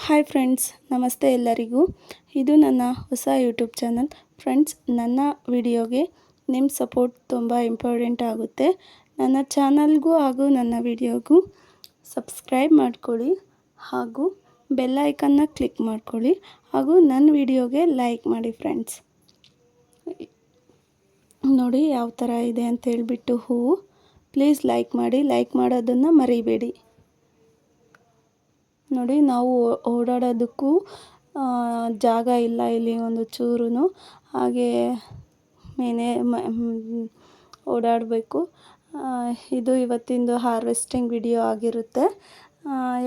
Hi friends, ನಮಸ್ತೆ ಎಲ್ಲರಿಗೂ. ಇದು ನನ್ನ ಹೊಸ ಯೂಟ್ಯೂಬ್ ಚಾನಲ್. ಫ್ರೆಂಡ್ಸ್, ನನ್ನ ವಿಡಿಯೋಗೆ ನಿಮ್ಮ ಸಪೋರ್ಟ್ ತುಂಬ ಇಂಪಾರ್ಟೆಂಟ್ ಆಗುತ್ತೆ. ನನ್ನ ಚಾನಲ್ಗೂ ಹಾಗೂ ನನ್ನ ವಿಡಿಯೋಗೂ ಸಬ್ಸ್ಕ್ರೈಬ್ ಮಾಡ್ಕೊಳ್ಳಿ ಹಾಗೂ ಬೆಲ್ ಐಕನ್ನ ಕ್ಲಿಕ್ ಮಾಡ್ಕೊಳ್ಳಿ ಹಾಗೂ ನನ್ನ ವಿಡಿಯೋಗೆ ಲೈಕ್ ಮಾಡಿ. ಫ್ರೆಂಡ್ಸ್, ನೋಡಿ ಯಾವ ಥರ ಇದೆ ಅಂತ ಹೇಳ್ಬಿಟ್ಟು ಹೂವು. ಪ್ಲೀಸ್ ಲೈಕ್ ಮಾಡಿ, ಲೈಕ್ ಮಾಡೋದನ್ನು ಮರಿಬೇಡಿ. ನೋಡಿ, ನಾವು ಓಡಾಡೋದಕ್ಕೂ ಜಾಗ ಇಲ್ಲ ಇಲ್ಲಿ ಒಂದು ಚೂರು. ಹಾಗೆ ಓಡಾಡಬೇಕು. ಇದು ಇವತ್ತಿಂದು ಹಾರ್ವೆಸ್ಟಿಂಗ್ ವಿಡಿಯೋ ಆಗಿರುತ್ತೆ.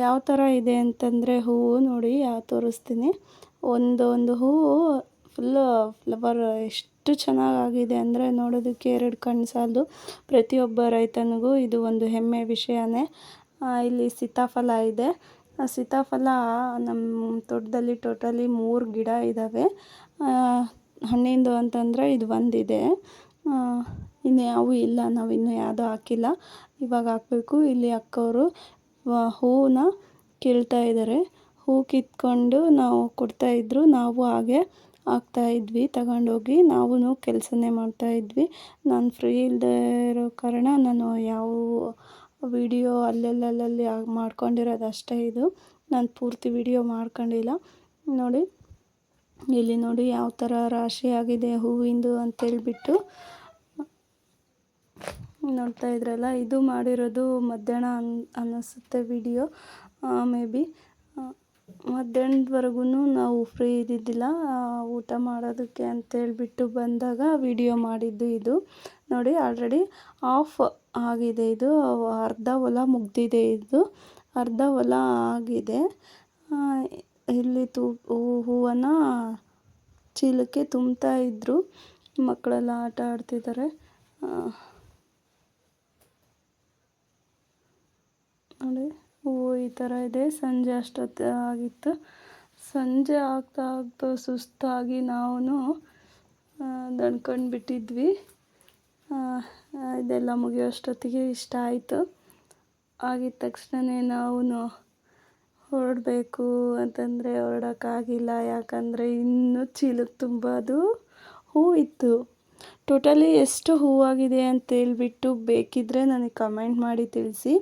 ಯಾವ ಥರ ಇದೆ ಅಂತಂದರೆ ಹೂವು ನೋಡಿ, ತೋರಿಸ್ತೀನಿ. ಒಂದೊಂದು ಹೂವು ಫುಲ್ಲು ಫ್ಲವರ್ ಎಷ್ಟು ಚೆನ್ನಾಗಾಗಿದೆ ಅಂದರೆ ನೋಡೋದಕ್ಕೆ ಎರಡು ಕಣ್ಣು ಸಾಲದು. ಪ್ರತಿಯೊಬ್ಬ ರೈತನಿಗೂ ಇದು ಒಂದು ಹೆಮ್ಮೆ ವಿಷಯನೇ. ಇಲ್ಲಿ ಸೀತಾಫಲ ಇದೆ. ಸೀತಾಫಲ ನಮ್ಮ ತೋಟದಲ್ಲಿ ಟೋಟಲಿ 3 ಗಿಡ ಇದ್ದಾವೆ. ಹಣ್ಣಿಂದು ಅಂತಂದರೆ ಇದು ಒಂದಿದೆ. ಇನ್ನು ಯಾವೂ ಇಲ್ಲ, ನಾವಿನ್ನೂ ಯಾವುದೂ ಹಾಕಿಲ್ಲ. ಇವಾಗ ಹಾಕಬೇಕು. ಇಲ್ಲಿ ಅಕ್ಕವರು ಹೂವನ್ನ ಕೀಳ್ತಾ ಇದ್ದಾರೆ. ಹೂ ಕಿತ್ಕೊಂಡು ನಾವು ಕೊಡ್ತಾಯಿದ್ರು. ನಾವು ಹಾಗೆ ಹಾಕ್ತಾಯಿದ್ವಿ ತಗೊಂಡೋಗಿ. ನಾವೂ ಕೆಲಸನೇ ಮಾಡ್ತಾಯಿದ್ವಿ. ನಾನು ಫ್ರೀ ಇಲ್ಲದೆ ಇರೋ ಕಾರಣ ನಾನು ಯಾವ ವಿಡಿಯೋ ಅಲ್ಲಲ್ಲಿ ಮಾಡ್ಕೊಂಡಿರೋದು ಅಷ್ಟೇ. ಇದು ನಾನು ಪೂರ್ತಿ ವಿಡಿಯೋ ಮಾಡ್ಕೊಂಡಿಲ್ಲ. ನೋಡಿ, ಇಲ್ಲಿ ನೋಡಿ ಯಾವ ಥರ ರಾಶಿ ಆಗಿದೆ ಹೂವಿಂದು ಅಂತೇಳ್ಬಿಟ್ಟು ನೋಡ್ತಾ ಇದ್ರಲ್ಲ. ಇದು ಮಾಡಿರೋದು ಮಧ್ಯಾಹ್ನ ಅನ್ನಿಸುತ್ತೆ ವಿಡಿಯೋ. ಮೇ ಬಿ ಮಧ್ಯಾಹ್ನದವರೆಗೂ ನಾವು ಫ್ರೀ ಇದ್ದಿದ್ದಿಲ್ಲ. ಊಟ ಮಾಡೋದಕ್ಕೆ ಅಂತೇಳ್ಬಿಟ್ಟು ಬಂದಾಗ ವಿಡಿಯೋ ಮಾಡಿದ್ದು ಇದು. ನೋಡಿ, ಆಲ್ರೆಡಿ ಆಫ್ ಆಗಿದೆ. ಇದು ಅರ್ಧ ಹೊಲ ಮುಗ್ದಿದೆ. ಇದು ಅರ್ಧ ಹೊಲ ಆಗಿದೆ. ಇಲ್ಲಿ ಹೂವನ್ನು ಚೀಲಕ್ಕೆ ತುಂಬ್ತಾ ಇದ್ದರು. ಮಕ್ಕಳೆಲ್ಲ ಆಟ ಆಡ್ತಿದ್ದಾರೆ. ನೋಡಿ, ಹೂವು ಈ ಥರ ಇದೆ. ಸಂಜೆ ಅಷ್ಟೊತ್ತು ಆಗಿತ್ತು. ಸಂಜೆ ಆಗ್ತಾ ಸುಸ್ತಾಗಿ ನಾವು ದಣ್ಕೊಂಡು ಬಿಟ್ಟಿದ್ವಿ. ಇದೆಲ್ಲ ಮುಗಿಯೋಷ್ಟೊತ್ತಿಗೆ ಇಷ್ಟ ಆಯಿತು. ಆಗಿದ ತಕ್ಷಣವೇ ನಾವು ಹೊರಡಬೇಕು ಅಂತಂದರೆ ಹೊರಡೋಕ್ಕಾಗಿಲ್ಲ. ಯಾಕಂದರೆ ಇನ್ನೂ ಚೀಲಕ್ಕೆ ತುಂಬೋದು ಹೂವು ಇತ್ತು. ಟೋಟಲಿ ಎಷ್ಟು ಹೂವಾಗಿದೆ ಅಂತೇಳ್ಬಿಟ್ಟು ಬೇಕಿದ್ದರೆ ನನಗೆ ಕಮೆಂಟ್ ಮಾಡಿ ತಿಳಿಸಿ.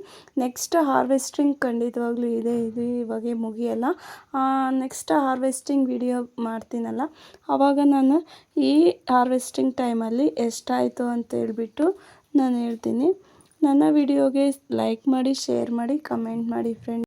ನೆಕ್ಸ್ಟ್ ಹಾರ್ವೆಸ್ಟಿಂಗ್ ಖಂಡಿತವಾಗ್ಲೂ ಇದೆ. ಇದು ಇವಾಗೆ ಮುಗಿಯಲ್ಲ. ನೆಕ್ಸ್ಟ್ ಹಾರ್ವೆಸ್ಟಿಂಗ್ ವಿಡಿಯೋ ಮಾಡ್ತೀನಲ್ಲ, ಆವಾಗ ನಾನು ಈ ಹಾರ್ವೆಸ್ಟಿಂಗ್ ಟೈಮಲ್ಲಿ ಎಷ್ಟಾಯಿತು ಅಂತೇಳ್ಬಿಟ್ಟು ನಾನು ಹೇಳ್ತೀನಿ. ನನ್ನ ವಿಡಿಯೋಗೆ ಲೈಕ್ ಮಾಡಿ, ಶೇರ್ ಮಾಡಿ, ಕಮೆಂಟ್ ಮಾಡಿ ಫ್ರೆಂಡ್ಸ್.